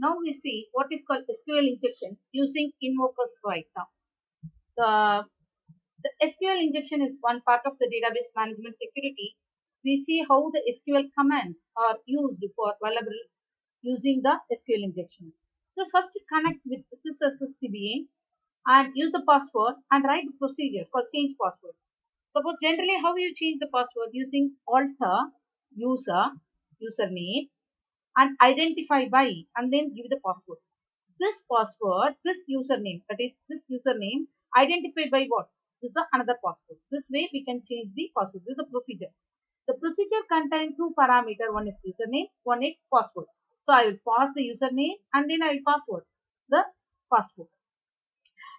Now we see what is called SQL injection using invokers right now. The, the SQL injection is one part of the database management security. We see how the SQL commands are used for vulnerable using the SQL injection. So first connect with sysdba and use the password and write a procedure called change password. Suppose generally how you change the password using alter username and identify by and then give the password. This password, this username, that is this username identified by what? This is another password. This way we can change the password. This is a procedure. The procedure contains two parameters. One is username, one is password. So I will pass the username and then I will password the password.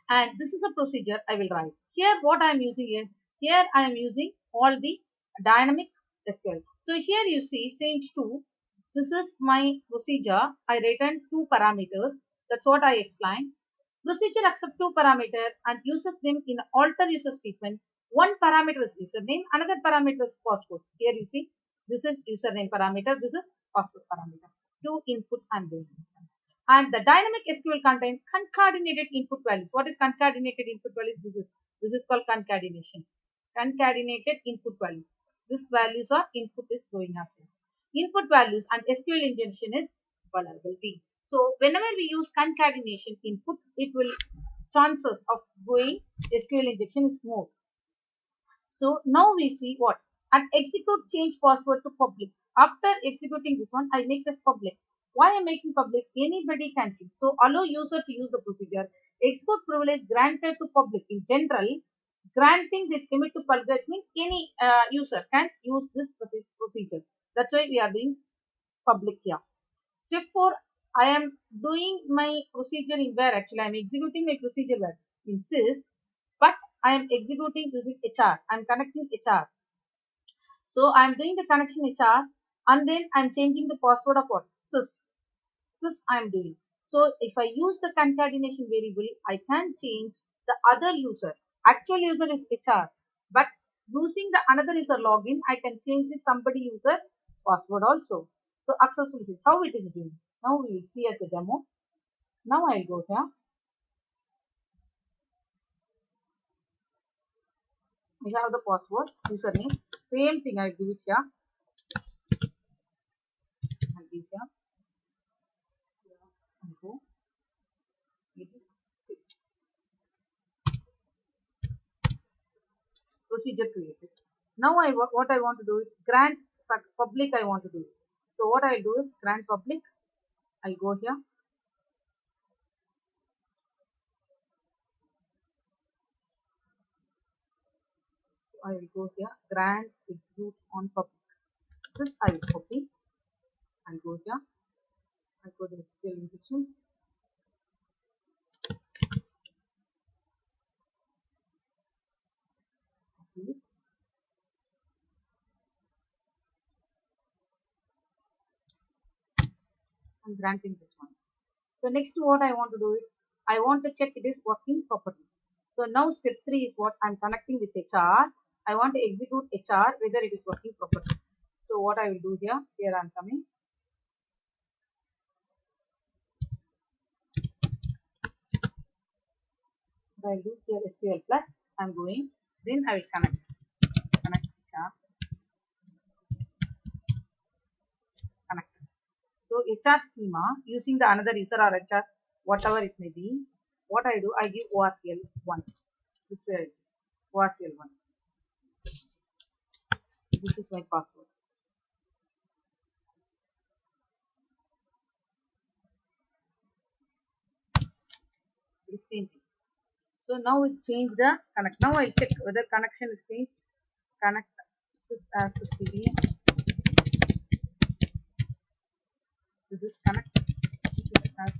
And this is a procedure I will write. Here what I am using here I am using all the dynamic SQL. So here you see change 2. This is my procedure. I written two parameters. That's what I explained. Procedure accepts two parameters and uses them in alter user statement. One parameter is username, another parameter is password. Here you see this is username parameter, this is password parameter. Two inputs I am doing. And the dynamic SQL contains concatenated input values. What is concatenated input values? This is called concatenation. Concatenated input values. These values are input is going after. Input values and SQL injection is vulnerability. So whenever we use concatenation input, it will chances of going SQL injection is more. So now we see what? And execute change password to public. After executing this one, I make this public. Why I'm making public? Anybody can change. So allow user to use the procedure. Execute privilege granted to public. In general, granting the limit to public means any user can use this procedure. That's why we are doing public here. Step 4, I am doing my procedure in where actually I am executing my procedure where in sys, but I am executing using HR. I am connecting HR. So I am doing the connection HR and then I am changing the password of what? Sys. Sys I am doing. So if I use the concatenation variable, I can change the other user. Actual user is HR, but using the another user login, I can change the somebody user password also. So successfully switch. How it is doing? Now we will see as a demo. Now I will go here. We have the password, username. Same thing I give it here. And give here. And go. Procedure created. Now what I want to do is grant public I want to do. So what I do is grant public. I'll go here. I will go here, grant execute on public. This I will copy and go here. I go to SQL injections. Okay. I'm granting this one. So next what I want to do is I want to check it is working properly. So now step 3 is what I'm connecting with HR. I want to execute HR whether it is working properly. So what I will do here, I'm coming. I will do here SQL plus. I'm going. Then I will connect HR. Connect. So HR schema using the another user or HR, whatever it may be. What I do, I give ORCL1. This way, ORCL1. This is my password. So now we change the connect. Now I check whether connection is changed. Connect sys as sysdb. This is connect sys as.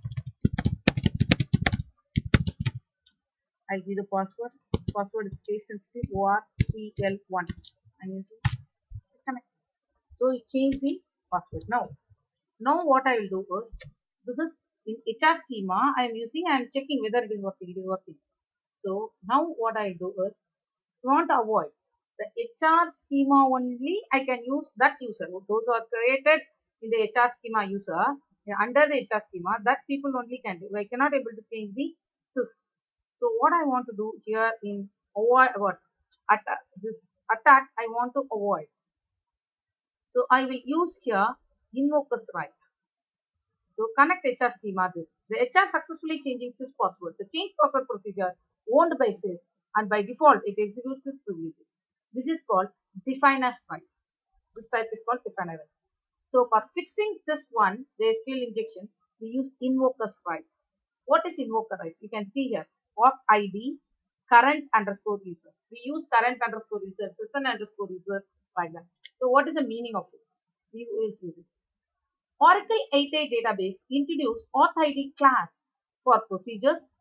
I give the password. Password is case sensitive ORCL1. I'm using connect. So we change the password. Now what I will do first. This is in HR schema. I am using. I am checking whether it is working. It is working. So now what I do is, want to avoid the HR schema only, I can use that user. Those are created in the HR schema user. under the HR schema, that people only can do. I cannot able to change the sys. So what I want to do here in avoid what attack, this attack I want to avoid. So I will use here invokers right. So connect HR schema this. The HR successfully changing sys password. The change password procedure owned by sys and by default it executes sys privileges. This is called definers rights. This type is called definer right. So for fixing this one, the SQL injection, we use invokers right. What is invoker right? You can see here auth ID current underscore user. We use current underscore user, session underscore user like that. So what is the meaning of it? We use it. Oracle 8.8 database introduced authID class for procedures,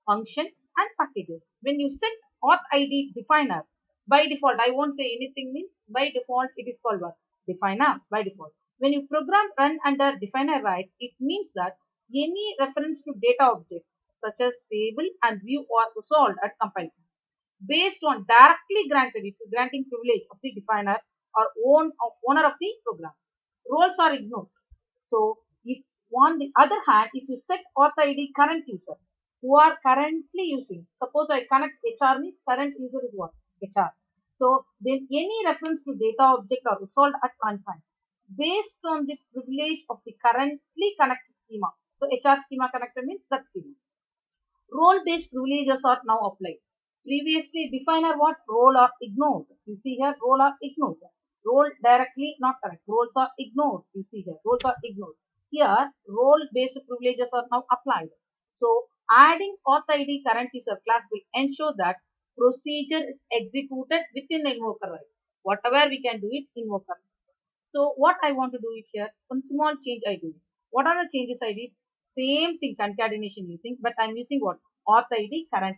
function and packages. When you set authID definer, by default, I won't say anything means by default it is called what? Definer by default. When you program run under definer right, it means that any reference to data objects such as table and view are resolved at compile based on directly granted, it's a granting privilege of the definer or owner of the program. Roles are ignored. So if on the other hand, if you set auth ID current user who are currently using, suppose I connect HR means current user is what? HR. So then any reference to data object are resolved at runtime based on the privilege of the currently connected schema. So HR schema connected means that schema. Role-based privileges are now applied. Previously, definer what? Role are ignored. You see here, role are ignored. Role directly not correct. Roles are ignored. You see here, roles are ignored. Here, role-based privileges are now applied. So, adding auth ID current user class will ensure that procedure is executed within the invoker right. Whatever we can do it, invoker. So, what I want to do it here, one small change I do. What are the changes I did? Same thing concatenation using, but I'm using what? Auth ID current.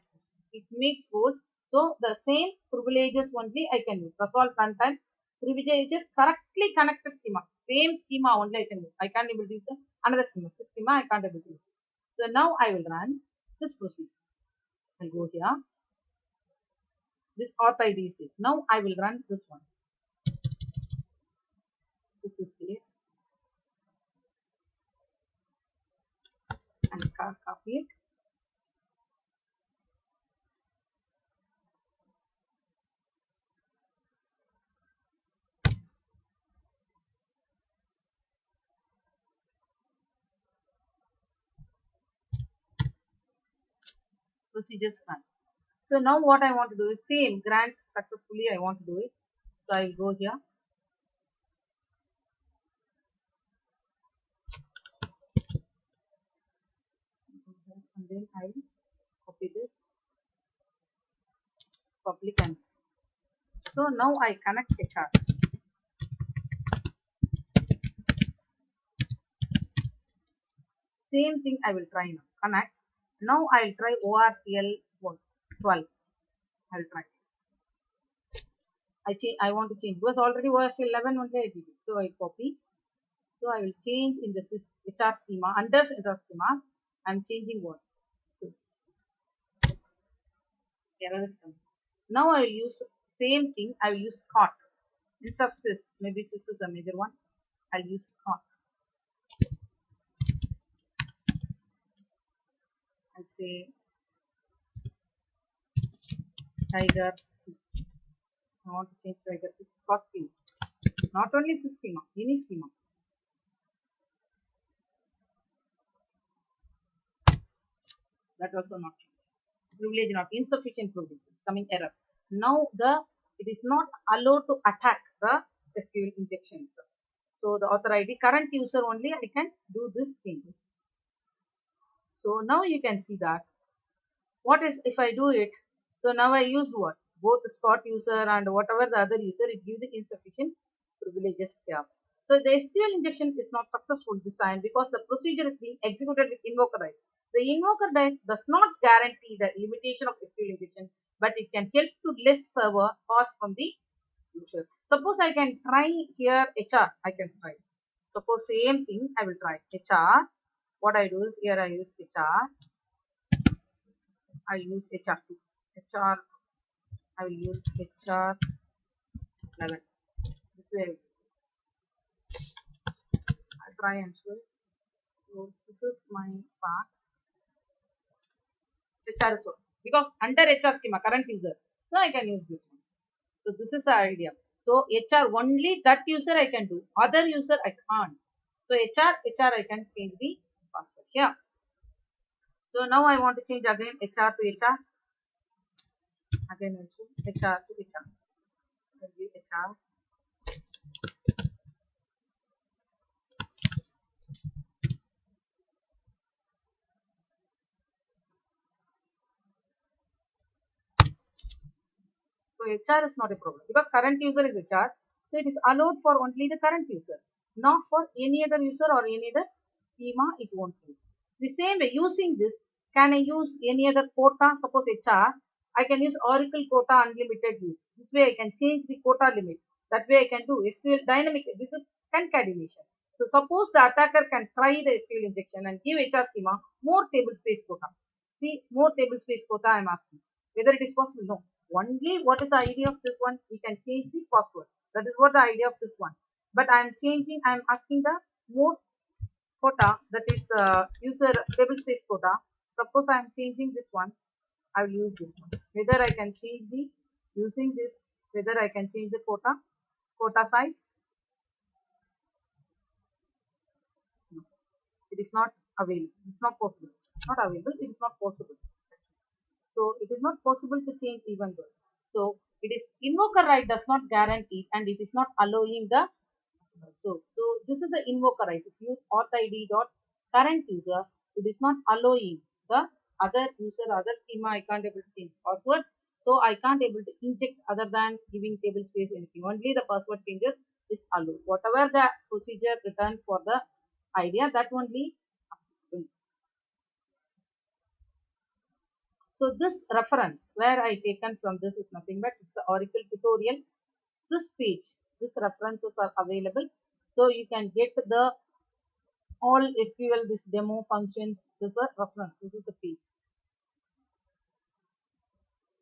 It makes roles. So the same privileges only I can use. Resolve runtime privileges correctly connected schema. Same schema only I can use. I can't able to use another schema. This schema I can't able to use. So now I will run this procedure. I'll go here. This auth ID is there. Now I will run this one. This is there. And copy it. Procedures run. So now what I want to do is same grant successfully I want to do it. So I will go here. And then I will copy this public and so now I connect HR. Same thing I will try now. Connect. Now I will try ORCL 12. I will try. I want to change because already ORCL 11 only I did it. So I copy. So I will change in the HR schema. Under HR schema, I am changing what? Sys. Error is coming. Now I will use same thing. I will use cot. Instead of sys, maybe sys is a major one. I'll use cot. I'll say tiger. I want to change tiger to Scott schema. Not only sys schema, any schema. That also not privilege not insufficient privilege. It's coming error. Now it is not allowed to attack the SQL injections. So the author ID current user only I can do these changes. So now you can see that what is if I do it. So now I use what? Both the Scott user and whatever the other user, it gives the insufficient privileges here. So the SQL injection is not successful this time because the procedure is being executed with invoker right. The invoker right does not guarantee the limitation of SQL injection, but it can help to less server cost from the user. Suppose I can try here HR, I can try. Suppose same thing I will try HR. What I do is here I use HR. I use HR2. HR, I will use HR11. This way I will try and show it. So this is my part. HR is one. Because under HR schema, current user. So I can use this one. So this is the idea. So HR only that user I can do. Other user I can't. So HR I can change the password here. So now I want to change again HR to HR. Again also HR to HR. HR. So HR is not a problem because current user is HR. So it is allowed for only the current user, not for any other user or any other schema it won't use. The same way using this, can I use any other quota? Suppose HR, I can use Oracle quota unlimited use. This way I can change the quota limit. That way I can do SQL dynamic. This is concatenation. So suppose the attacker can try the SQL injection and give HR schema more table space quota. See, more table space quota I am asking. Whether it is possible? No. Only what is the idea of this one? We can change the password. That is what the idea of this one. But I am changing, I am asking the more quota, that is user table space quota. Suppose I am changing this one, I will use this one. Whether I can change the, using this, whether I can change the quota size. No, it is not available. It's not possible. Not available, it is not possible. So it is not possible to change even though. So it is invoker right does not guarantee and it is not allowing the. So this is the invoker right. If you use authid dot current user, it is not allowing the other user, other schema. I can't able to change password. So I can't able to inject other than giving table space anything. Only the password changes is allowed. Whatever the procedure written for the idea, that only. So this reference where I taken from this is nothing but it's an Oracle tutorial. This page, this references are available. So you can get the all SQL, this demo functions, this is a reference, this is a page.